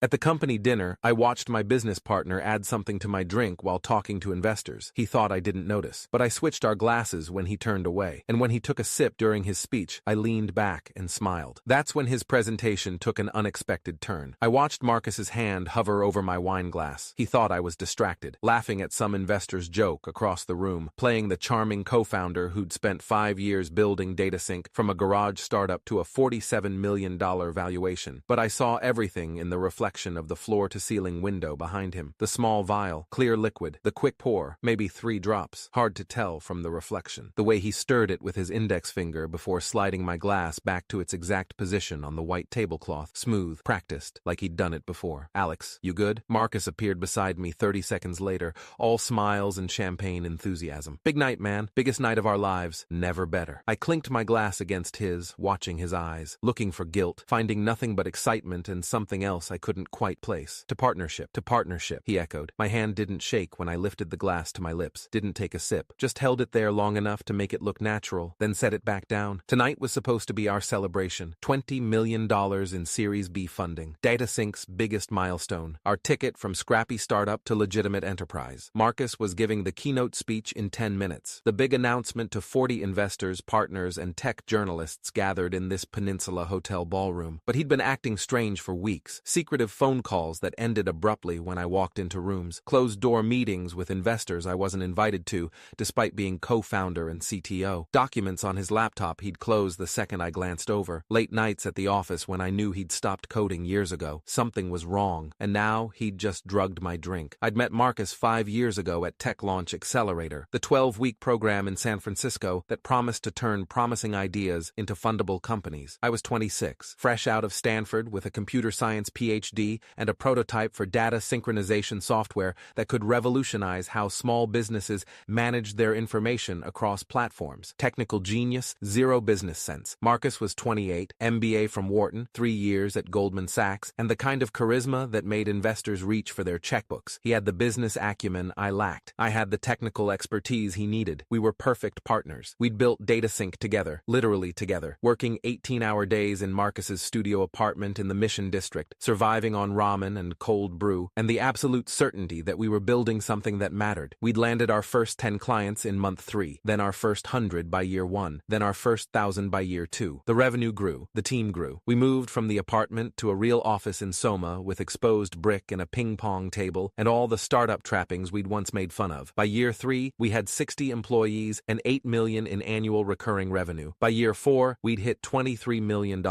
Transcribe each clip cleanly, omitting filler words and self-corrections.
At the company dinner, I watched my business partner add something to my drink while talking to investors. He thought I didn't notice, but I switched our glasses when he turned away, and when he took a sip during his speech, I leaned back and smiled. That's when his presentation took an unexpected turn. I watched Marcus's hand hover over my wine glass. He thought I was distracted, laughing at some investor's joke across the room, playing the charming co-founder who'd spent 5 years building DataSync from a garage startup to a $47 million valuation. But I saw everything in the reflection of the floor-to-ceiling window behind him. The small vial, clear liquid, the quick pour, maybe 3 drops, hard to tell from the reflection. The way he stirred it with his index finger before sliding my glass back to its exact position on the white tablecloth, smooth, practiced, like he'd done it before. "Alex, you good?" Marcus appeared beside me 30 seconds later, all smiles and champagne enthusiasm. "Big night, man. Biggest night of our lives. Never better." I clinked my glass against his, watching his eyes, looking for guilt, finding nothing but excitement and something else I couldn't quite place. To partnership, he echoed. My hand didn't shake when I lifted the glass to my lips, didn't take a sip, just held it there long enough to make it look natural, then set it back down. Tonight was supposed to be our celebration. $20 million in Series B funding. DataSync's biggest milestone. Our ticket from scrappy startup to legitimate enterprise. Marcus was giving the keynote speech in 10 minutes. The big announcement to 40 investors, partners, and tech journalists gathered in this Peninsula Hotel ballroom. But he'd been acting strange for weeks. Secretive phone calls that ended abruptly when I walked into rooms. Closed-door meetings with investors I wasn't invited to, despite being co-founder and CTO. Documents on his laptop he'd close the second I glanced over. Late nights at the office when I knew he'd stopped coding years ago. Something was wrong, and now he'd just drugged my drink. I'd met Marcus 5 years ago at Tech Launch Accelerator, the 12-week program in San Francisco that promised to turn promising ideas into fundable companies. I was 26, fresh out of Stanford with a computer science PhD and a prototype for data synchronization software that could revolutionize how small businesses manage their information across platforms. Technical genius, zero business sense. Marcus was 28, MBA from Wharton, 3 years at Goldman Sachs, and the kind of charisma that made investors reach for their checkbooks. He had the business acumen I lacked. I had the technical expertise he needed. We were perfect partners. We'd built DataSync together, literally together, working 18-hour days in Marcus's studio apartment in the Mission District, surviving on ramen and cold brew, and the absolute certainty that we were building something that mattered. We'd landed our first 10 clients in month 3, then our first 100 by year 1, then our first 1,000 by year 2. The revenue grew, the team grew. We moved from the apartment to a real office in Soma with exposed brick and a ping-pong table and all the startup trappings we'd once made fun of. By year 3, we had 60 employees and $8 million in annual recurring revenue. By year 4, we'd hit $23 million.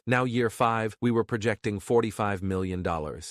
Now year 5, we were projecting $45 million.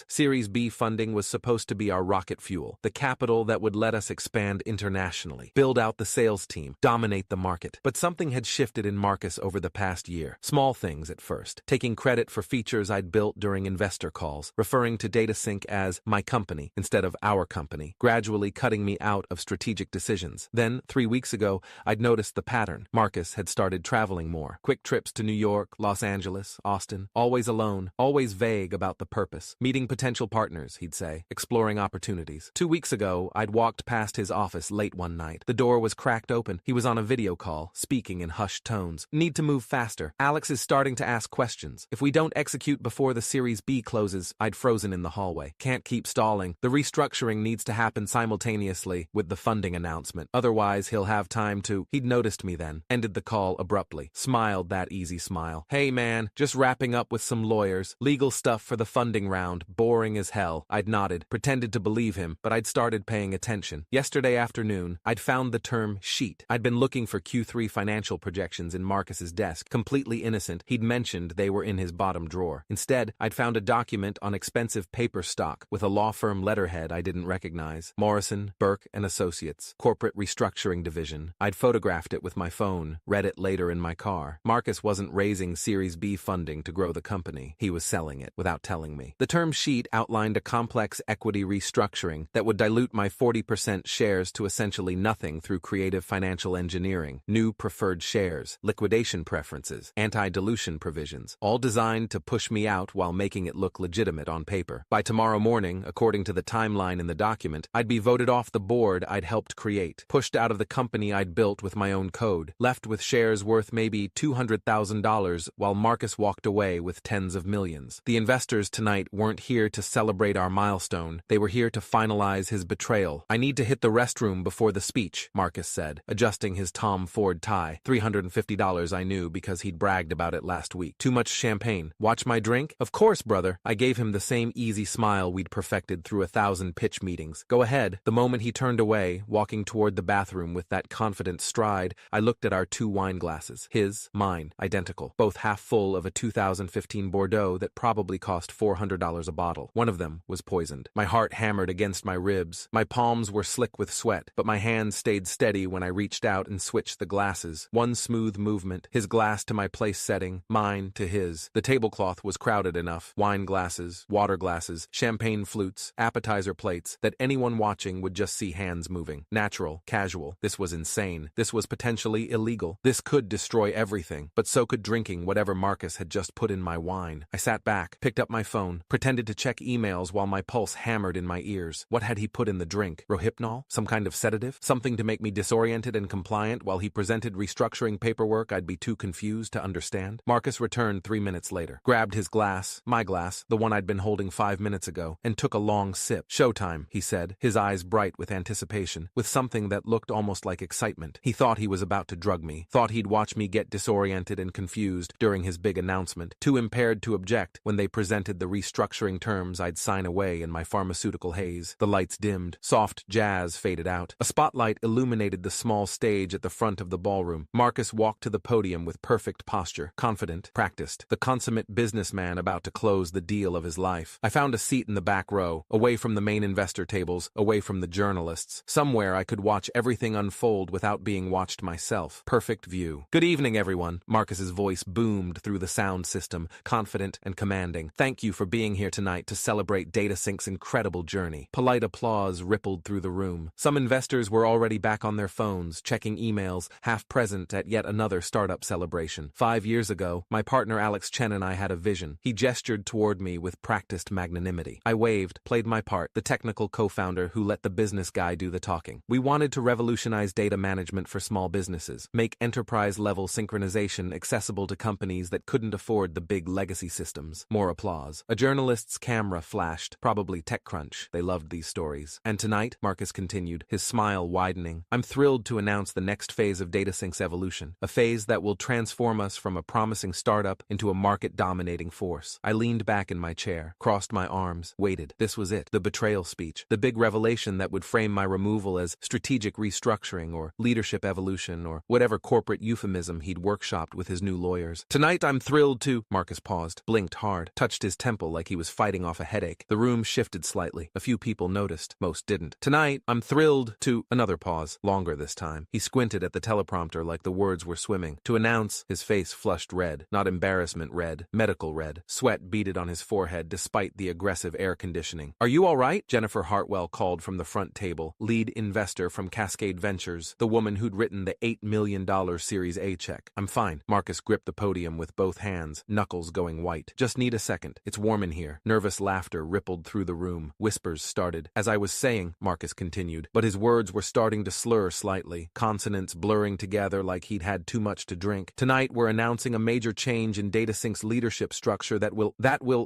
Series B funding was supposed to be our rocket fuel, the capital that would let us expand internationally, build out the sales team, dominate the market. But something had shifted in Marcus over the past year. Small things at first, taking credit for features I'd built during investor calls, referring to DataSync as my company instead of our company, gradually cutting me out of strategic decisions. Then, 3 weeks ago, I'd noticed the pattern. Marcus had started traveling more. Quick trips to New York, Los Angeles, Austin, always alone, always vague about the purpose. Meeting potential partners, he'd say, exploring opportunities. 2 weeks ago, I'd walked past his office late one night. The door was cracked open. He was on a video call, speaking in hushed tones. "Need to move faster. Alex is starting to ask questions. If we don't execute before the Series B closes," I'd frozen in the hallway. "Can't keep stalling. The restructuring needs to happen simultaneously with the funding announcement. Otherwise, he'll have time to—" He'd noticed me then, ended the call abruptly, smiled that easy smile. "Hey man, just wrapping up with some lawyers. Legal stuff for the funding round. Boring as hell." I'd nodded, pretended to believe him, but I'd started paying attention. Yesterday afternoon, I'd found the term sheet. I'd been looking for Q3 financial projections in Marcus's desk. Completely innocent, he'd mentioned they were in his bottom drawer. Instead, I'd found a document on expensive paper stock with a law firm letterhead I didn't recognize. Morrison, Burke & Associates, Corporate Restructuring Division. I'd photographed it with my phone, read it later in my car. Marcus wasn't raising Series B funding to grow the company. He was selling it without telling me. The term sheet outlined a complex equity restructuring that would dilute my 40% shares to essentially nothing through creative financial engineering, new preferred shares, liquidation preferences, anti-dilution provisions, all designed to push me out while making it look legitimate on paper. By tomorrow morning, according to the timeline in the document, I'd be voted off the board I'd helped create, pushed out of the company I'd built with my own code, left with shares worth maybe $200,000 while Marcus walked away with tens of millions. The investors tonight tonight weren't here to celebrate our milestone. They were here to finalize his betrayal. I need to hit the restroom before the speech, Marcus said, adjusting his Tom Ford tie. $350 I knew because he'd bragged about it last week. Too much champagne. Watch my drink? Of course, brother. I gave him the same easy smile we'd perfected through 1,000 pitch meetings. Go ahead. The moment he turned away, walking toward the bathroom with that confident stride, I looked at our 2 wine glasses. His, mine, identical. Both half full of a 2015 Bordeaux that probably cost $400 a bottle. One of them was poisoned. My heart hammered against my ribs. My palms were slick with sweat, but my hands stayed steady when I reached out and switched the glasses. One smooth movement, his glass to my place setting, mine to his. The tablecloth was crowded enough. Wine glasses, water glasses, champagne flutes, appetizer plates, that anyone watching would just see hands moving. Natural, casual. This was insane. This was potentially illegal. This could destroy everything, but so could drinking whatever Marcus had just put in my wine. I sat back, picked up my phone, pretended to check emails while my pulse hammered in my ears. What had he put in the drink? Rohypnol? Some kind of sedative? Something to make me disoriented and compliant while he presented restructuring paperwork I'd be too confused to understand? Marcus returned 3 minutes later, grabbed his glass, my glass, the one I'd been holding 5 minutes ago, and took a long sip. Showtime, he said, his eyes bright with anticipation, with something that looked almost like excitement. He thought he was about to drug me, thought he'd watch me get disoriented and confused during his big announcement, too impaired to object when they presented the restructuring terms I'd sign away in my pharmaceutical haze. The lights dimmed, soft jazz faded out. A spotlight illuminated the small stage at the front of the ballroom. Marcus walked to the podium with perfect posture, confident, practiced, the consummate businessman about to close the deal of his life. I found a seat in the back row, away from the main investor tables, away from the journalists, somewhere I could watch everything unfold without being watched myself. Perfect view. Good evening, everyone. Marcus's voice boomed through the sound system, confident and commanding. Thank you for being here tonight to celebrate DataSync's incredible journey. Polite applause rippled through the room. Some investors were already back on their phones, checking emails, half present at yet another startup celebration. 5 years ago, my partner Alex Chen and I had a vision. He gestured toward me with practiced magnanimity. I waved, played my part, the technical co-founder who let the business guy do the talking. We wanted to revolutionize data management for small businesses, make enterprise-level synchronization accessible to companies that couldn't afford the big legacy systems. More applause. A journalist's camera flashed, probably TechCrunch. They loved these stories. And tonight, Marcus continued, his smile widening, I'm thrilled to announce the next phase of DataSync's evolution, a phase that will transform us from a promising startup into a market-dominating force. I leaned back in my chair, crossed my arms, waited. This was it, the betrayal speech, the big revelation that would frame my removal as strategic restructuring or leadership evolution or whatever corporate euphemism he'd workshopped with his new lawyers. Tonight I'm thrilled to... Marcus paused, blinked hard, touched his temple like he was fighting off a headache. The room shifted slightly. A few people noticed, most didn't. Tonight I'm thrilled to... Another pause, longer this time. He squinted at the teleprompter like the words were swimming. To announce, his face flushed red, not embarrassment red, medical red. Sweat beaded on his forehead despite the aggressive air conditioning. Are you all right? Jennifer Hartwell called from the front table, lead investor from Cascade Ventures, the woman who'd written the $8 million Series A check. I'm fine. Marcus gripped the podium with both hands, knuckles going white. Just need a second. It's warm in here. Nervous laughter rippled through the room. Whispers started. As I was saying, Marcus continued, but his words were starting to slur slightly, consonants blurring together like he'd had too much to drink. Tonight we're announcing a major change in DataSync's leadership structure that will...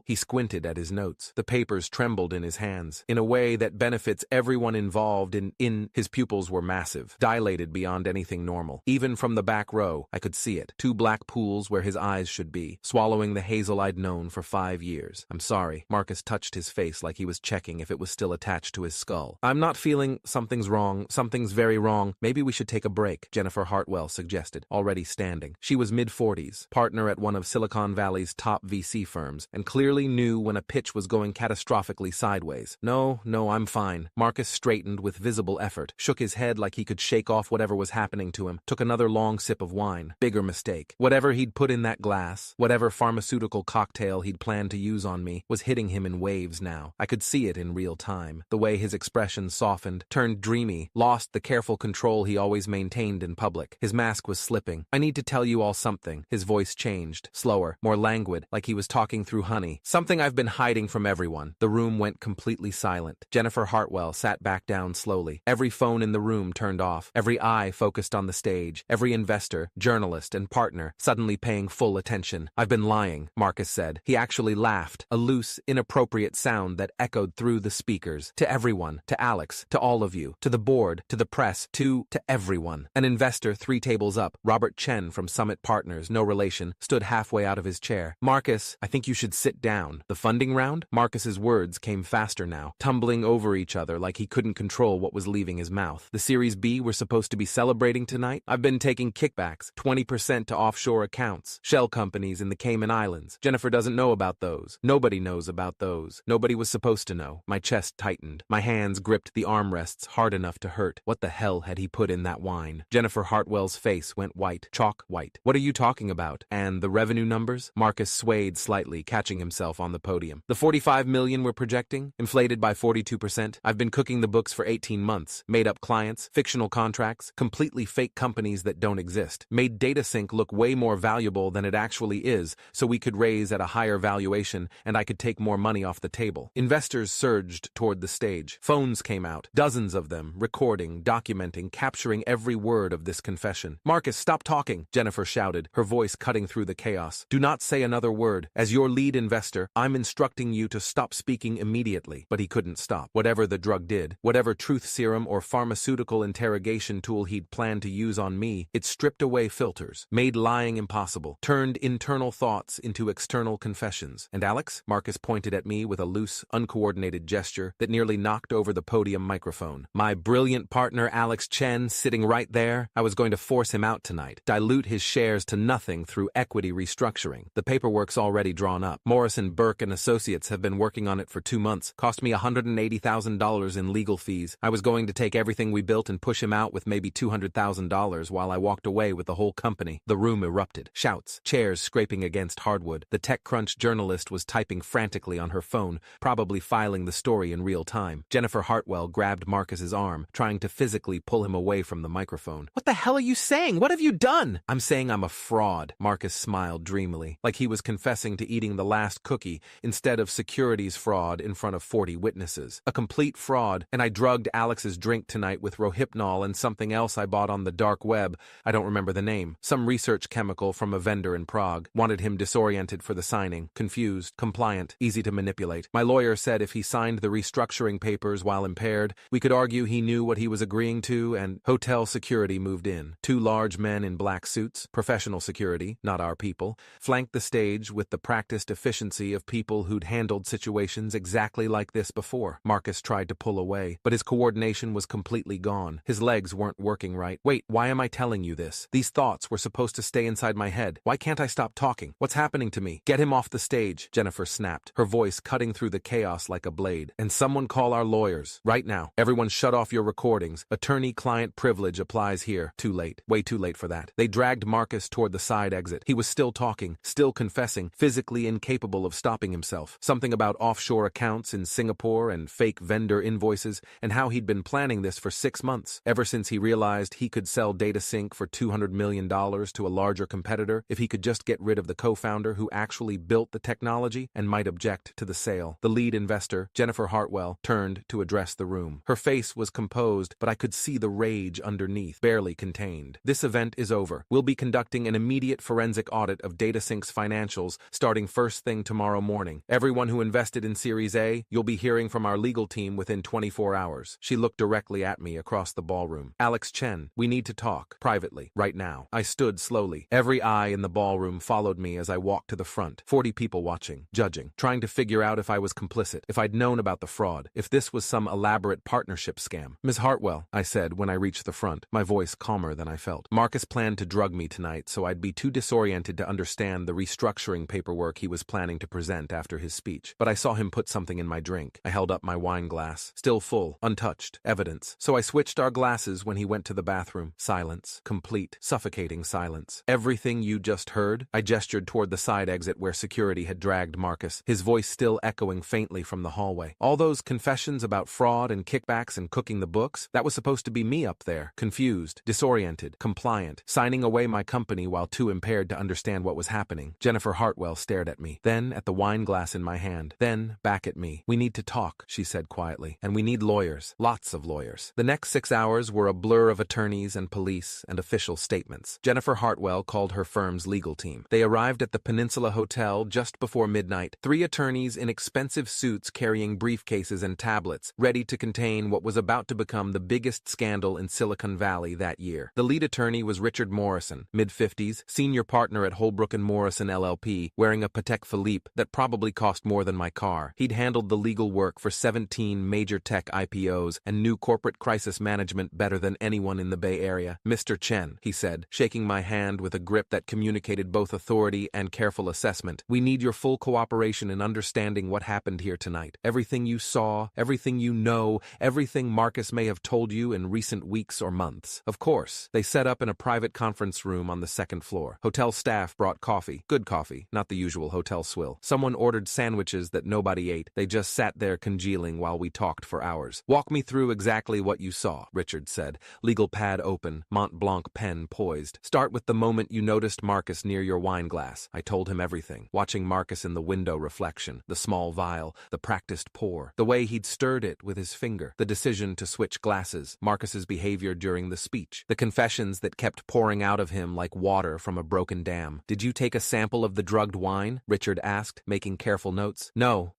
He squinted at his notes. The papers trembled in his hands, in a way that benefits everyone involved in his pupils were massive, dilated beyond anything normal. Even from the back row, I could see it. 2 black pools where his eyes should be, swallowing the hazel I'd known for 5 years. I'm sorry. Marcus touched his face like he was checking if it was still attached to his skull. I'm not feeling... Something's wrong. Something's very wrong. Maybe we should take a break, Jennifer Hartwell suggested, already standing. She was mid-40s, partner at one of Silicon Valley's top VC firms, and clearly knew when a pitch was going catastrophically sideways. No, I'm fine. Marcus straightened with visible effort, shook his head like he could shake off whatever was happening to him, took another long sip of wine. Bigger mistake. Whatever he'd put in that glass, whatever pharmaceutical cocktail he'd planned to use on me, was hitting him in waves now. I could see it in real time. The way his expression softened, turned dreamy, lost the careful control he always maintained in public. His mask was slipping. I need to tell you all something. His voice changed, slower, more languid, like he was talking through honey. Something I've been hiding from everyone. The room went completely silent. Jennifer Hartwell sat back down slowly. Every phone in the room turned off. Every eye focused on the stage. Every investor, journalist, and partner suddenly paying full attention. I've been lying, Marcus said. He actually laughed. laughed, a loose, inappropriate sound that echoed through the speakers. To everyone, to Alex, to all of you, to the board, to the press, to everyone. An investor 3 tables up, Robert Chen from Summit Partners, no relation, stood halfway out of his chair. Marcus, I think you should sit down. The funding round? Marcus's words came faster now, tumbling over each other like he couldn't control what was leaving his mouth. The Series B we're supposed to be celebrating tonight? I've been taking kickbacks, 20% to offshore accounts, shell companies in the Cayman Islands. Jennifer doesn't know about those. Nobody knows about those. Nobody was supposed to know. My chest tightened. My hands gripped the armrests hard enough to hurt. What the hell had he put in that wine? Jennifer Hartwell's face went white, chalk white. What are you talking about? And the revenue numbers? Marcus swayed slightly, catching himself on the podium. The 45 million we're projecting, inflated by 42%. I've been cooking the books for 18 months, made up clients, fictional contracts, completely fake companies that don't exist, made DataSync look way more valuable than it actually is, so we could raise at a higher valuation and I could take more money off the table. Investors surged toward the stage. Phones came out, dozens of them, recording, documenting, capturing every word of this confession. Marcus, stop talking, Jennifer shouted, her voice cutting through the chaos. Do not say another word. As your lead investor, I'm instructing you to stop speaking immediately. But he couldn't stop. Whatever the drug did, whatever truth serum or pharmaceutical interrogation tool he'd planned to use on me, it stripped away filters, made lying impossible, turned internal thoughts into external confessions. And Alex? Marcus pointed at me with a loose, uncoordinated gesture that nearly knocked over the podium microphone. My brilliant partner Alex Chen sitting right there. I was going to force him out tonight, dilute his shares to nothing through equity restructuring. The paperwork's already drawn up. Morrison, Burke and Associates have been working on it for 2 months. Cost me $180,000 in legal fees. I was going to take everything we built and push him out with maybe $200,000 while I walked away with the whole company. The room erupted. Shouts, chairs scraping against hardwood. The TechCrunch journalist was typing frantically on her phone, probably filing the story in real time. Jennifer Hartwell grabbed Marcus's arm, trying to physically pull him away from the microphone. What the hell are you saying? What have you done? I'm saying I'm a fraud. Marcus smiled dreamily, like he was confessing to eating the last cookie instead of securities fraud in front of 40 witnesses. A complete fraud, and I drugged Alex's drink tonight with Rohypnol and something else I bought on the dark web. I don't remember the name. Some research chemical from a vendor in Prague. Wanted him disoriented for the signing, confused, compliant, easy to manipulate. My lawyer said if he signed the restructuring papers while impaired, we could argue he knew what he was agreeing to, and hotel security moved in. 2 large men in black suits, professional security, not our people, flanked the stage with the practiced efficiency of people who'd handled situations exactly like this before. Marcus tried to pull away, but his coordination was completely gone. His legs weren't working right. Wait, why am I telling you this? These thoughts were supposed to stay inside my head. Why can't I stop talking? What's happening to me? Get him off the stage, Jennifer snapped, her voice cutting through the chaos like a blade. And someone call our lawyers. Right now. Everyone shut off your recordings. Attorney-client privilege applies here. Too late. Way too late for that. They dragged Marcus toward the side exit. He was still talking, still confessing, physically incapable of stopping himself. Something about offshore accounts in Singapore and fake vendor invoices, and how he'd been planning this for 6 months, ever since he realized he could sell DataSync for $200 million to a larger competitor if he could just get rid of the co-founder who actually built the technology and might object to the sale. The lead investor, Jennifer Hartwell, turned to address the room. Her face was composed, but I could see the rage underneath, barely contained. This event is over. We'll be conducting an immediate forensic audit of DataSync's financials starting first thing tomorrow morning. Everyone who invested in Series A, you'll be hearing from our legal team within 24 hours. She looked directly at me across the ballroom. Alex Chen, we need to talk, privately, right now. I stood slowly. Every eye in the ballroom followed me as I walked to the front. 40 people watching, judging, trying to figure out if I was complicit, if I'd known about the fraud, if this was some elaborate partnership scam. Ms. Hartwell, I said when I reached the front, my voice calmer than I felt. Marcus planned to drug me tonight, so I'd be too disoriented to understand the restructuring paperwork he was planning to present after his speech. But I saw him put something in my drink. I held up my wine glass, still full, untouched, evidence. So I switched our glasses when he went to the bathroom. Silence. Complete, suffocating silence. Everything you just heard? I gestured toward the side exit where security had dragged Marcus, his voice still echoing faintly from the hallway. All those confessions about fraud and kickbacks and cooking the books? That was supposed to be me up there, confused, disoriented, compliant, signing away my company while too impaired to understand what was happening. Jennifer Hartwell stared at me, then at the wine glass in my hand, then back at me. We need to talk, she said quietly, and we need lawyers, lots of lawyers. The next 6 hours were a blur of attorneys and police and official statements. Jennifer Hartwell called her firm's legal team. They arrived at the Peninsula Hotel just before midnight midnight, 3 attorneys in expensive suits carrying briefcases and tablets, ready to contain what was about to become the biggest scandal in Silicon Valley that year. The lead attorney was Richard Morrison, mid-50s, senior partner at Holbrook & Morrison LLP, wearing a Patek Philippe that probably cost more than my car. He'd handled the legal work for 17 major tech IPOs and knew corporate crisis management better than anyone in the Bay Area. "Mr. Chen," he said, shaking my hand with a grip that communicated both authority and careful assessment, "we need your full cooperation in understanding what happened here tonight. Everything you saw, everything you know, everything Marcus may have told you in recent weeks or months." Of course, they set up in a private conference room on the second floor. Hotel staff brought coffee. Good coffee, not the usual hotel swill. Someone ordered sandwiches that nobody ate. They just sat there congealing while we talked for hours. "Walk me through exactly what you saw," Richard said, legal pad open, Mont Blanc pen poised. "Start with the moment you noticed Marcus near your wine glass." I told him everything, watching Marcus in the window reflection, the small vial, the practiced pour, the way he'd stirred it with his finger, the decision to switch glasses, Marcus's behavior during the speech, the confessions that kept pouring out of him like water from a broken dam. "Did you take a sample of the drugged wine?" Richard asked, making careful notes. "No,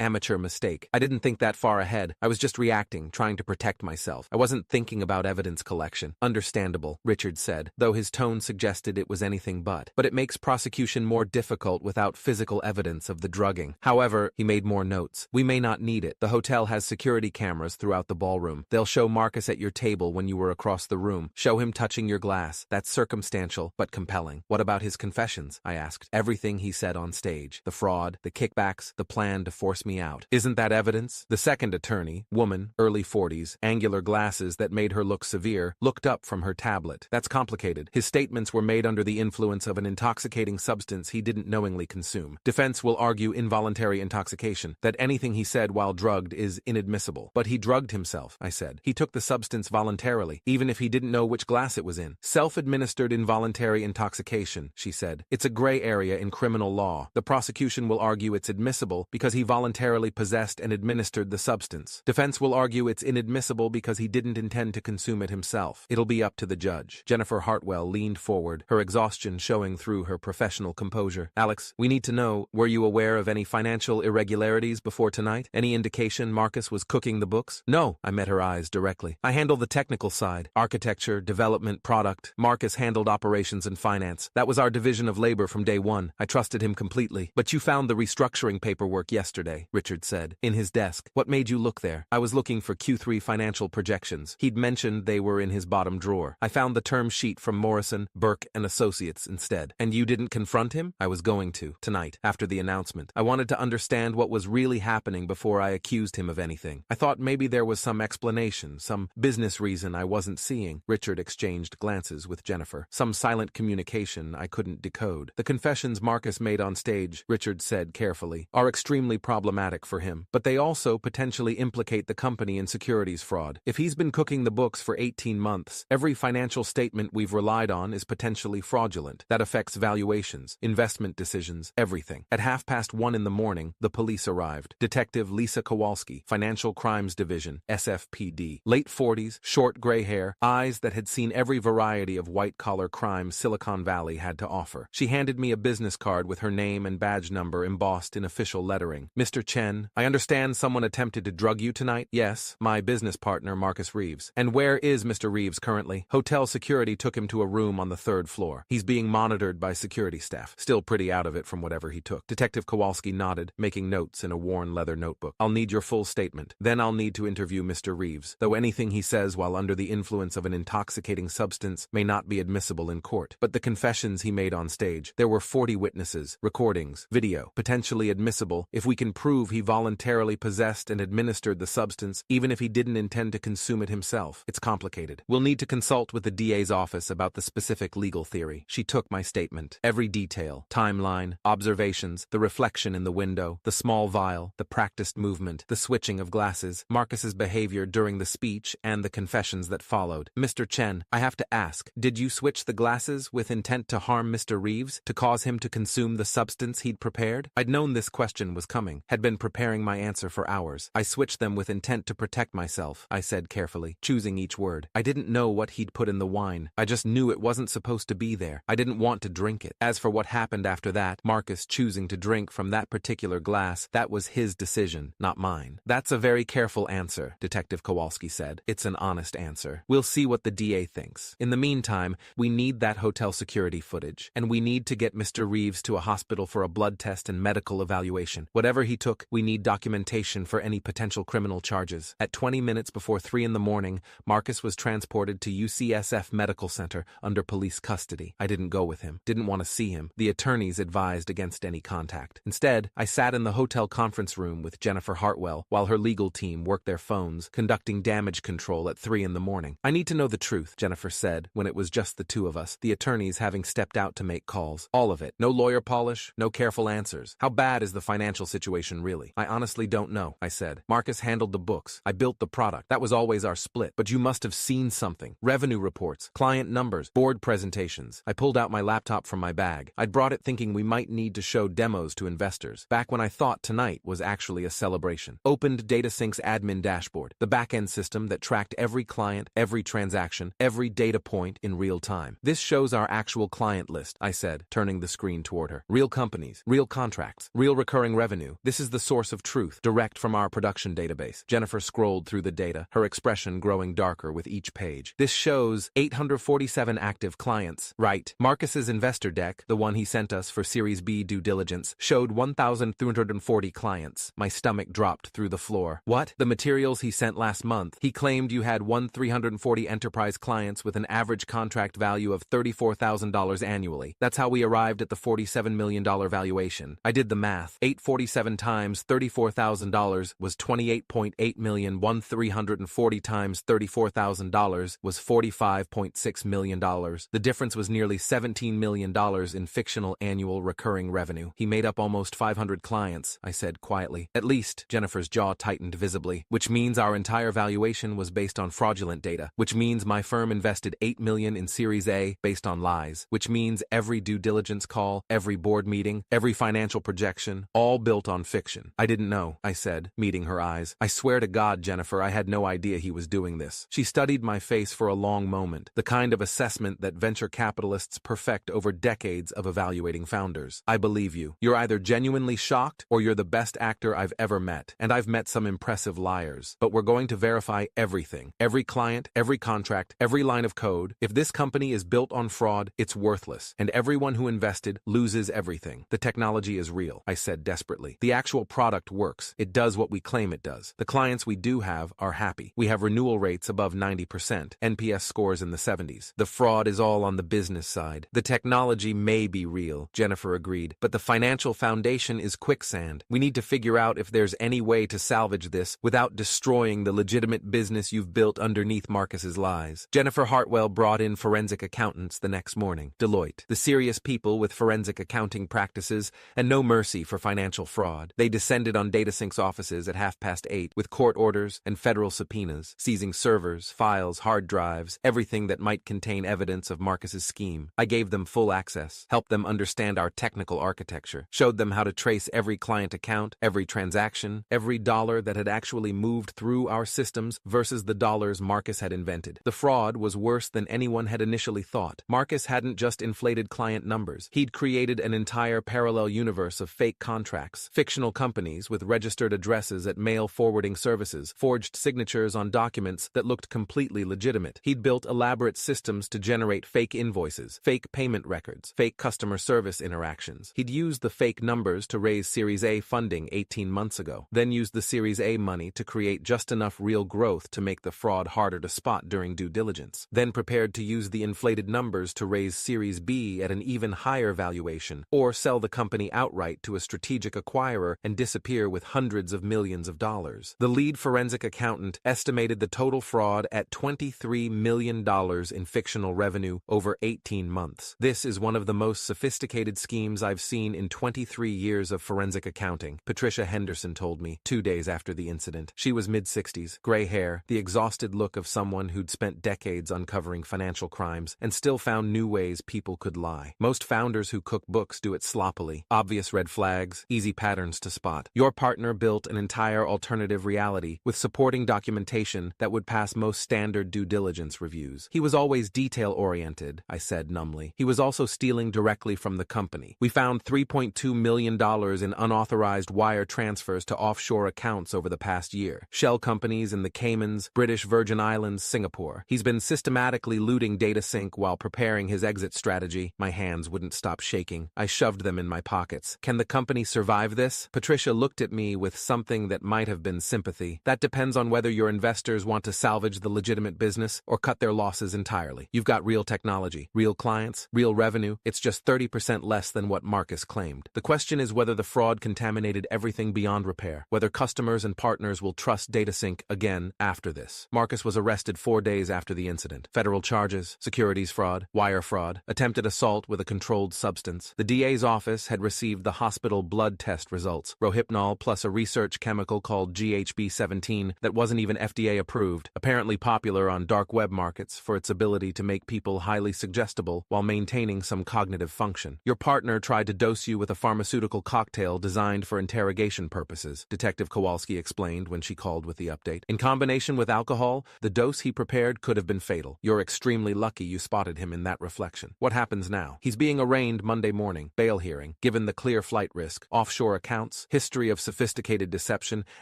amateur mistake. I didn't think that far ahead. I was just reacting, trying to protect myself. I wasn't thinking about evidence collection." "Understandable," Richard said, though his tone suggested it was anything but. "But it makes prosecution more difficult without physical evidence of the drugging. However," he made more notes, "we may not need it. The hotel has security cameras throughout the ballroom. They'll show Marcus at your table when you were across the room. Show him touching your glass. That's circumstantial, but compelling." "What about his confessions?" I asked. "Everything he said on stage. The fraud, the kickbacks, the plan to force me out. Isn't that evidence?" The second attorney, woman, early 40s, angular glasses that made her look severe, looked up from her tablet. "That's complicated. His statements were made under the influence of an intoxicating substance he didn't knowingly consume. Defense will argue involuntary intoxication, that anything he said while drugged is inadmissible. But he drugged himself," I said. "He took the substance voluntarily, even if he didn't know which glass it was in." "Self-administered involuntary intoxication," she said. "It's a gray area in criminal law. The prosecution will argue it's admissible because he voluntarily possessed and administered the substance. Defense will argue it's inadmissible because he didn't intend to consume it himself. It'll be up to the judge." Jennifer Hartwell leaned forward, her exhaustion showing through her professional composure. "Alex, we need to know, were you aware of any financial irregularities before tonight? Any indication Marcus was cooking the books?" "No," I met her eyes directly. "I handle the technical side, architecture, development, product. Marcus handled operations and finance. That was our division of labor from day one. I trusted him completely." "But you found the restructuring paperwork yesterday," Richard said, "in his desk. What made you look there?" "I was looking for Q3 financial projections. He'd mentioned they were in his bottom drawer. I found the term sheet from Morrison, Burke and Associates instead." "And you didn't confront him?" "I was going to, tonight, after the announcement. I wanted to understand what was really happening before I accused him of anything. I thought maybe there was some explanation, some business reason I wasn't seeing." Richard exchanged glances with Jennifer. Some silent communication I couldn't decode. "The confessions Marcus made on stage," Richard said carefully, "are extremely problematic for him. But they also potentially implicate the company in securities fraud. If he's been cooking the books for 18 months, every financial statement we've relied on is potentially fraudulent. That affects valuations, investment decisions, everything." At 1:30 in the morning, the police arrived. Detective Lisa Kowalski, Financial Crimes Division, SFPD. Late 40s, short gray hair, eyes that had seen every variety of white-collar crime Silicon Valley had to offer. She handed me a business card with her name and badge number embossed in official lettering. "Mr. Chen, I understand someone attempted to drug you tonight?" "Yes, my business partner, Marcus Reeves." "And where is Mr. Reeves currently?" "Hotel security took him to a room on the 3rd floor. He's being monitored by security staff. Still pretty out of it from whatever he took." Detective Kowalski nodded, making notes in a worn leather notebook. "I'll need your full statement. Then I'll need to interview Mr. Reeves, though anything he says while under the influence of an intoxicating substance may not be admissible in court. But the confessions he made on stage, there were 40 witnesses, recordings, video, potentially admissible if we can prove he voluntarily possessed and administered the substance, even if he didn't intend to consume it himself. It's complicated. We'll need to consult with the DA's office about the specific legal theory." She took my statement. Every detail, timeline, observations, the reflection in the window, the small vial, the practiced movement, the switching of glasses, Marcus's behavior during the speech, and the confessions that followed. "Mr. Chen, I have to ask, did you switch the glasses with intent to harm Mr. Reeves, to cause him to consume the substance he'd prepared?" I'd known this question was coming, had been preparing my answer for hours. "I switched them with intent to protect myself," I said carefully, choosing each word. "I didn't know what he'd put in the wine. I just knew it wasn't supposed to be there. I didn't want to drink it. As for what happened after that, Marcus choosing choosing to drink from that particular glass, that was his decision, not mine. That's a very careful answer, Detective Kowalski said. It's an honest answer. We'll see what the DA thinks. In the meantime, we need that hotel security footage, and we need to get Mr. Reeves to a hospital for a blood test and medical evaluation. Whatever he took, we need documentation for any potential criminal charges. At 20 minutes before 3 in the morning, Marcus was transported to UCSF Medical Center under police custody. I didn't go with him, didn't want to see him. The attorneys advised against any contact. Instead, I sat in the hotel conference room with Jennifer Hartwell while her legal team worked their phones, conducting damage control at 3 in the morning. I need to know the truth, Jennifer said when it was just the two of us, the attorneys having stepped out to make calls. All of it. No lawyer polish, no careful answers. How bad is the financial situation really? I honestly don't know, I said. Marcus handled the books. I built the product. That was always our split. But you must have seen something. Revenue reports, client numbers, board presentations. I pulled out my laptop from my bag. I'd brought it thinking we might need to show demos to investors, back when I thought tonight was actually a celebration. Opened DataSync's admin dashboard, the back-end system that tracked every client, every transaction, every data point in real time. This shows our actual client list, I said, turning the screen toward her. Real companies, real contracts, real recurring revenue. This is the source of truth, direct from our production database. Jennifer scrolled through the data, her expression growing darker with each page. This shows 847 active clients. Right. Marcus's investor deck, the one he sent us for Series B due diligence, showed 1,340 clients. My stomach dropped through the floor. What? The materials he sent last month. He claimed you had 1,340 enterprise clients with an average contract value of $34,000 annually. That's how we arrived at the $47 million valuation. I did the math. 847 times $34,000 was $28.8 million. 1,340 times $34,000 was $45.6 million. The difference was nearly $17 million in fictional annual recurring revenue. He made up almost 500 clients, I said quietly. At least, Jennifer's jaw tightened visibly, which means our entire valuation was based on fraudulent data, which means my firm invested $8 million in Series A based on lies, which means every due diligence call, every board meeting, every financial projection, all built on fiction. I didn't know, I said, meeting her eyes. I swear to God, Jennifer, I had no idea he was doing this. She studied my face for a long moment, the kind of assessment that venture capitalists perfect over decades of evaluating founders. I believe you. You're either genuinely shocked or you're the best actor I've ever met, and I've met some impressive liars. But we're going to verify everything. Every client, every contract, every line of code. If this company is built on fraud, it's worthless, and everyone who invested loses everything. The technology is real, I said desperately. The actual product works. It does what we claim it does. The clients we do have are happy. We have renewal rates above 90%, NPS scores in the 70s. The fraud is all on the business side. The technology may be real, Jennifer agreed, but the financial foundation is quicksand. We need to figure out if there's any way to salvage this without destroying the legitimate business you've built underneath Marcus's lies. Jennifer Hartwell brought in forensic accountants the next morning. Deloitte, the serious people with forensic accounting practices and no mercy for financial fraud. They descended on DataSync's offices at 8:30 with court orders and federal subpoenas, seizing servers, files, hard drives, everything that might contain evidence of Marcus's scheme. I gave them full access, helped them understand our technical architecture, showed them how to trace every client account, every transaction, every dollar that had actually moved through our systems versus the dollars Marcus had invented. The fraud was worse than anyone had initially thought. Marcus hadn't just inflated client numbers. He'd created an entire parallel universe of fake contracts, fictional companies with registered addresses at mail forwarding services, forged signatures on documents that looked completely legitimate. He'd built elaborate systems to generate fake invoices, fake payment records, fake customer service interactions. He'd used the fake numbers to raise Series A funding 18 months ago, then used the Series A money to create just enough real growth to make the fraud harder to spot during due diligence, then prepared to use the inflated numbers to raise Series B at an even higher valuation, or sell the company outright to a strategic acquirer and disappear with hundreds of millions of dollars. The lead forensic accountant estimated the total fraud at $23 million in fictional revenue over 18 months. This is one of the most sophisticated schemes I've seen in 23 years of forensic accounting, Patricia Henderson told me 2 days after the incident. She was mid-60s, gray hair, the exhausted look of someone who'd spent decades uncovering financial crimes and still found new ways people could lie. Most founders who cook books do it sloppily. Obvious red flags, easy patterns to spot. Your partner built an entire alternative reality with supporting documentation that would pass most standard due diligence reviews. He was always detail-oriented, I said numbly. He was also stealing directly from the company. We found $3.2 million in unauthorized wire transfers to offshore accounts over the past year. Shell companies in the Caymans, British Virgin Islands, Singapore. He's been systematically looting DataSync while preparing his exit strategy. My hands wouldn't stop shaking. I shoved them in my pockets. Can the company survive this? Patricia looked at me with something that might have been sympathy. That depends on whether your investors want to salvage the legitimate business or cut their losses entirely. You've got real technology, real clients, real revenue. It's just 30% less than what Marcus claimed. The question is whether the fraud contaminated everything beyond repair, whether customers and partners will trust DataSync again after this. Marcus was arrested 4 days after the incident. Federal charges, securities fraud, wire fraud, attempted assault with a controlled substance. The DA's office had received the hospital blood test results, Rohypnol plus a research chemical called GHB17 that wasn't even FDA approved, apparently popular on dark web markets for its ability to make people highly suggestible while maintaining some cognitive function. Your partner tried to dose you with a pharmaceutical cocktail designed for interrogation purposes, Detective Kowalski explained when she called with the update. In combination with alcohol, the dose he prepared could have been fatal. You're extremely lucky you spotted him in that reflection. What happens now? He's being arraigned Monday morning, bail hearing, given the clear flight risk, offshore accounts, history of sophisticated deception,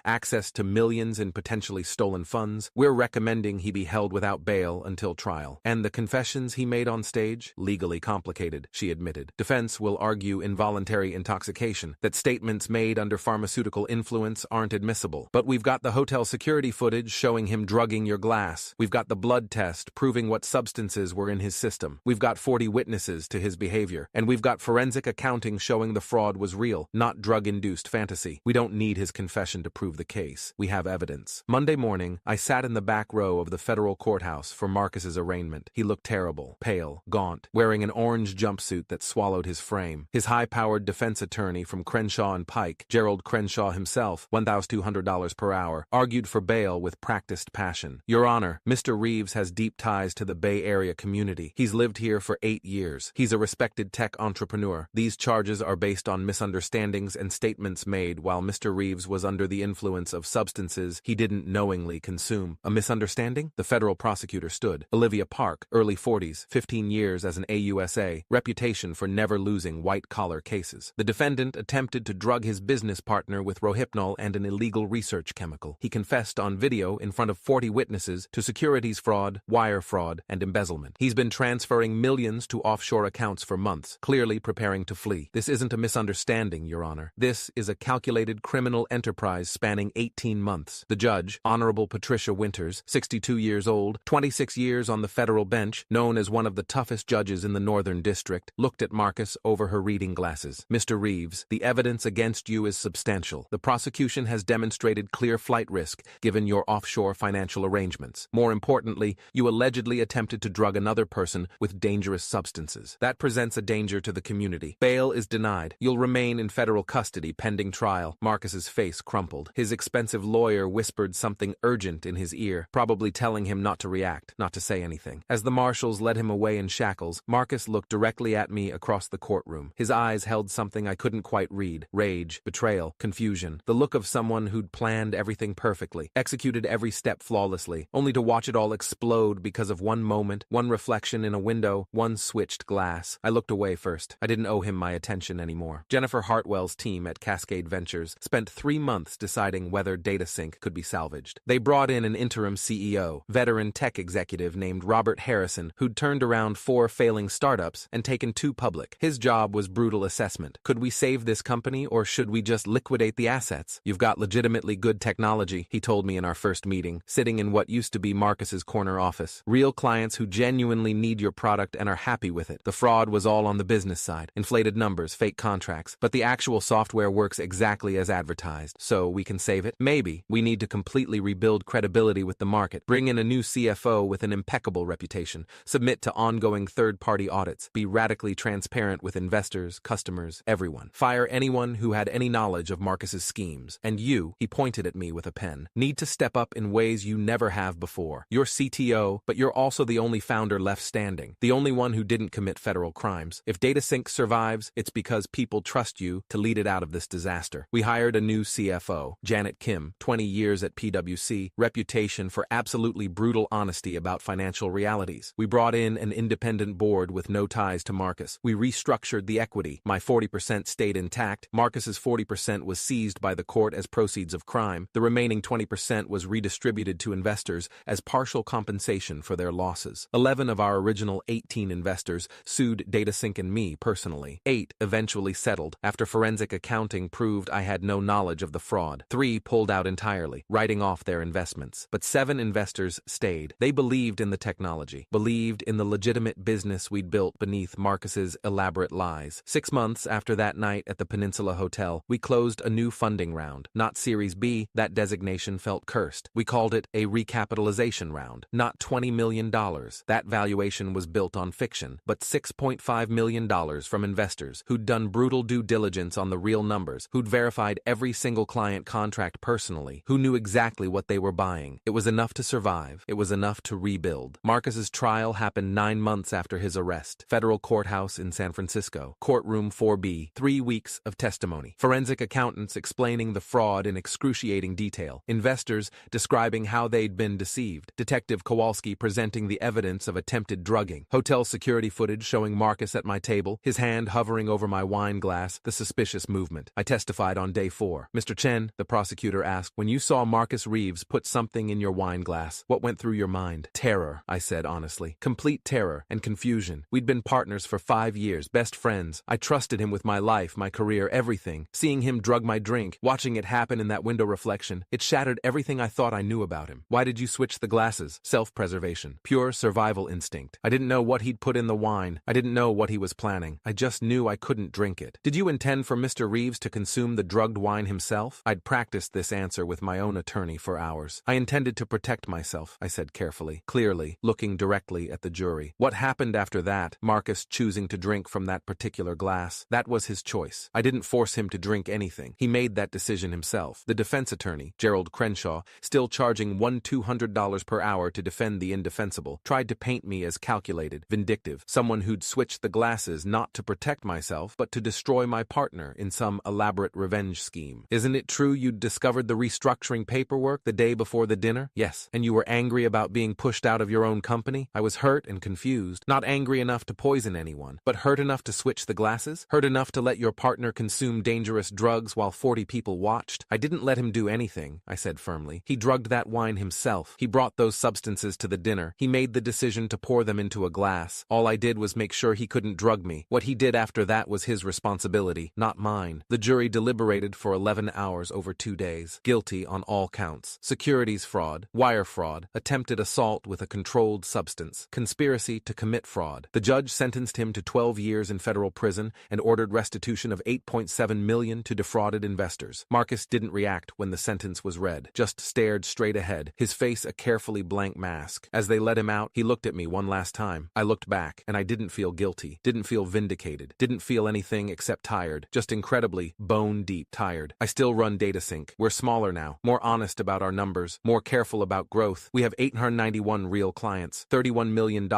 access to millions in potentially stolen funds. We're recommending he be held without bail until trial. And the confessions he made on stage? Legally complicated, she admitted. Defense will argue involuntary intoxication, that statements made under pharmaceutical influence aren't admissible. But we've got the hotel security footage showing him drugging your glass. We've got the blood test proving what substances were in his system. We've got 40 witnesses to his behavior. And we've got forensic accounting showing the fraud was real, not drug-induced fantasy. We don't need his confession to prove the case. We have evidence. Monday morning, I sat in the back row of the federal courthouse for Marcus's arraignment. He looked terrible, pale, gaunt, wearing an orange jumpsuit that swallowed his frame. His high-powered defense attorney from Crenshaw and Pike, Gerald Crenshaw himself, $1,200 per hour, argued for bail with practiced passion. Your Honor, Mr. Reeves has deep ties to the Bay Area community. He's lived here for 8 years. He's a respected tech entrepreneur. These charges are based on misunderstandings and statements made while Mr. Reeves was under the influence of substances he didn't knowingly consume. A misunderstanding? The federal prosecutor stood. Olivia Park, early 40s, 15 years as an AUSA, reputation for never losing white-collar cases. The defendant attempted to drug his business partner with Rohypnol and an illegal research chemical. He confessed on video in front of 40 witnesses to securities fraud, wire fraud, and embezzlement. He's been transferring millions to offshore accounts for months, clearly preparing to flee. This isn't a misunderstanding, Your Honor. This is a calculated criminal enterprise spanning 18 months. The judge, Honorable Patricia Winters, 62 years old, 26 years on the federal bench, known as one of the toughest judges in the Northern District, looked at Marcus over her reading glasses. Mr. Reeves, the evidence against you is substantial. The prosecution has demonstrated clear flight risk given your offshore financial arrangements. More importantly, you allegedly attempted to drug another person with dangerous substances. That presents a danger to the community. Bail is denied. You'll remain in federal custody pending trial. Marcus's face crumpled. His expensive lawyer whispered something urgent in his ear, probably telling him not to react, not to say anything. As the marshals led him away in shackles, Marcus looked directly at me across the courtroom. His eyes held something I couldn't quite read. Rage, betrayal, confusion. The look of someone who'd planned everything perfectly, executed every step flawlessly, only to watch it all explode because of one moment, one reflection in a window, one switched glass. I looked away first. I didn't owe him my attention anymore. Jennifer Hartwell's team at Cascade Ventures spent 3 months deciding whether DataSync could be salvaged. They brought in an interim CEO, veteran tech executive named Robert Harrison, who'd turned around 4 failing startups and taken 2 public. His job was brutal assessment. Could we save this company or should we just liquidate the assets? You've got legitimately good technology, he told me in our first meeting, sitting in what used to be Marcus's corner office. Real clients who genuinely need your product and are happy with it. The fraud was all on the business side. Inflated numbers, fake contracts. But the actual software works exactly as advertised. So we can save it? Maybe. We need to completely rebuild credibility with the market. Bring in a new CFO with an impeccable reputation. Submit to ongoing third-party audits. Be radically transparent with investors, customers, everyone. Fire anyone who had any knowledge of Marcus's schemes. And you, he pointed at me with a pen, need to step up in ways you never have before. You're CTO, but you're also the only founder left standing. The only one who didn't commit federal crimes. If DataSync survives, it's because people trust you to lead it out of this disaster. We hired a new CFO, Janet Kim, 20 years at PwC, reputation for absolutely brutal honesty about financial realities. We brought in an independent board with no ties to Marcus. We restructured the equity, My 40% stayed intact. Marcus's 40% was seized by the court as proceeds of crime. The remaining 20% was redistributed to investors as partial compensation for their losses. 11 of our original 18 investors sued DataSync and me personally. 8 eventually settled after forensic accounting proved I had no knowledge of the fraud. 3 pulled out entirely, writing off their investments. But 7 investors stayed. They believed in the technology, believed in the legitimate business we'd built beneath Marcus's elaborate lies. 6 months after that night at the Peninsula Hotel, we closed a new funding round. Not Series B, that designation felt cursed. We called it a recapitalization round. Not $20 million. That valuation was built on fiction, but $6.5 million from investors who'd done brutal due diligence on the real numbers, who'd verified every single client contract personally, who knew exactly what they were buying. It was enough to survive. It was enough to rebuild. Marcus's trial happened 9 months after his arrest. Federal courthouse in San Francisco. Courtroom 4B. 3 weeks of testimony. Forensic accountants explaining the fraud in excruciating detail. Investors describing how they'd been deceived. Detective Kowalski presenting the evidence of attempted drugging. Hotel security footage showing Marcus at my table, his hand hovering over my wine glass, the suspicious movement. I testified on day 4. Mr. Chen, the prosecutor asked, when you saw Marcus Reeves put something in your wine glass, what went through your mind? Terror, I said honestly. Complete terror and confusion. We'd been partners for 5 years, best friends. I trusted him with my life, my career, everything. Seeing him drug my drink, watching it happen in that window reflection, it shattered everything I thought I knew about him. Why did you switch the glasses? Self-preservation. Pure survival instinct. I didn't know what he'd put in the wine. I didn't know what he was planning. I just knew I couldn't drink it. Did you intend for Mr. Reeves to consume the drugged wine himself? I'd practiced this answer with my own attorney for hours. I intended to protect myself, I said carefully, clearly, looking directly at the jury. What happened after that, Marcus choosing to drink from that particular glass, that was his choice. I didn't force him to drink anything. He made that decision himself. The defense attorney, Gerald Crenshaw, still charging $200 per hour to defend the indefensible, tried to paint me as calculated, vindictive, someone who'd switched the glasses not to protect myself, but to destroy my partner in some elaborate revenge scheme. Isn't it true you'd discovered the restructuring paperwork the day before the dinner? Yes. And you were angry about being pushed out of your own company? I was hurt and confused. Not angry enough to poison anyone, but hurt enough to switch the glasses? Hurt enough to let your partner consume dangerous drugs while 40 people watched? I didn't let him do anything, I said firmly. He drugged that wine himself. He brought those substances to the dinner. He made the decision to pour them into a glass. All I did was make sure he couldn't drug me. What he did after that was his responsibility, not mine. The jury deliberated for 11 hours over 2 days. Guilty on all counts. Securities fraud, wire fraud, attempted assault with a controlled substance, conspiracy to commit fraud. The judge sentenced him to 12 years in federal prison and ordered restitution of $8.7 million to defrauded investors. Marcus didn't react when the sentence was read, just stared straight ahead, his face a carefully blank mask. As they let him out, he looked at me one last time. I looked back, and I didn't feel guilty, didn't feel vindicated, didn't feel anything except tired, just incredibly bone-deep tired. I still run DataSync. We're smaller now, more honest about our numbers, more careful about growth. We have 891 real clients, $31 million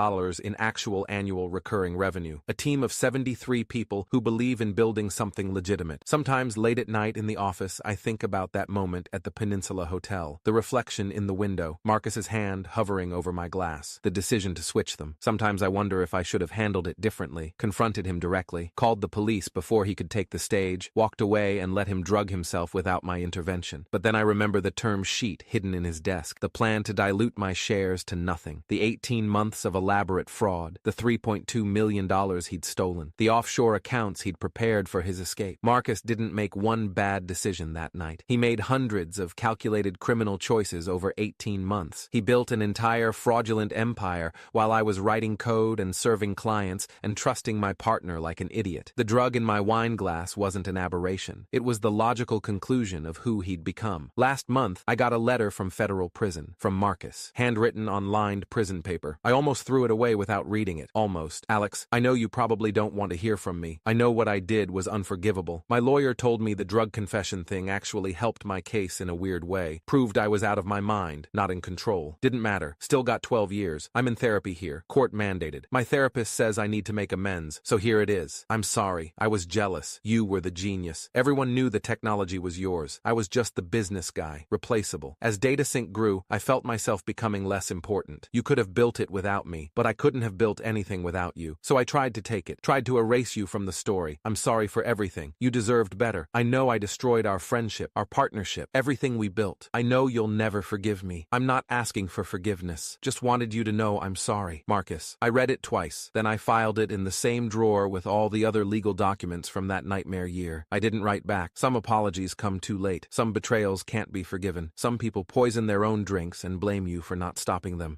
in actual annual recurring revenue, a team of 73 people who believe in building something legitimate. Sometimes late at night in the office, I think about that moment at the Peninsula Hotel, the reflection in the window, Marcus's hand hovering over my glass, the decision to switch them. Sometimes I wonder if I should have handled it differently, confronted him directly, called the police before he could take the stage, walked away and let him drug himself without my intervention. But then I remember the term sheet hidden in his desk, the plan to dilute my shares to nothing, the 18 months of elaborate fraud, the $3.2 million he'd stolen, the offshore accounts he'd prepared for his escape. Marcus didn't make one bad decision that night. He made hundreds of calculated criminal choices over 18 months. He built an entire fraudulent empire while I was writing code and serving clients and trusting my partner like an idiot. The drug in my wine glass wasn't an aberration. It was the logical conclusion of who he'd become. Last month, I got a letter from federal prison, from Marcus, handwritten on lined prison paper. I almost threw it away without reading it. Almost. Alex, I know you probably don't want to hear from me. I know what I did was unforgivable. My lawyer told me the drug confession thing actually helped my case in a weird way. Proved I was out of my mind, not in control. Didn't matter. Still got 12 years. I'm in therapy here. Court mandated. My therapist says I need to make amends, so here it is. I'm sorry. I was jealous. You were the genius. Everyone knew the technology was yours. I was just the business guy. Replaceable. As DataSync grew, I felt myself becoming less important. You could have built it without me, but I couldn't have built anything without you. So I tried to take it. Tried to erase you from from the story. I'm sorry for everything. You deserved better. I know I destroyed our friendship, our partnership, everything we built. I know you'll never forgive me. I'm not asking for forgiveness. Just wanted you to know I'm sorry. Marcus. I read it twice. Then I filed it in the same drawer with all the other legal documents from that nightmare year. I didn't write back. Some apologies come too late. Some betrayals can't be forgiven. Some people poison their own drinks and blame you for not stopping them.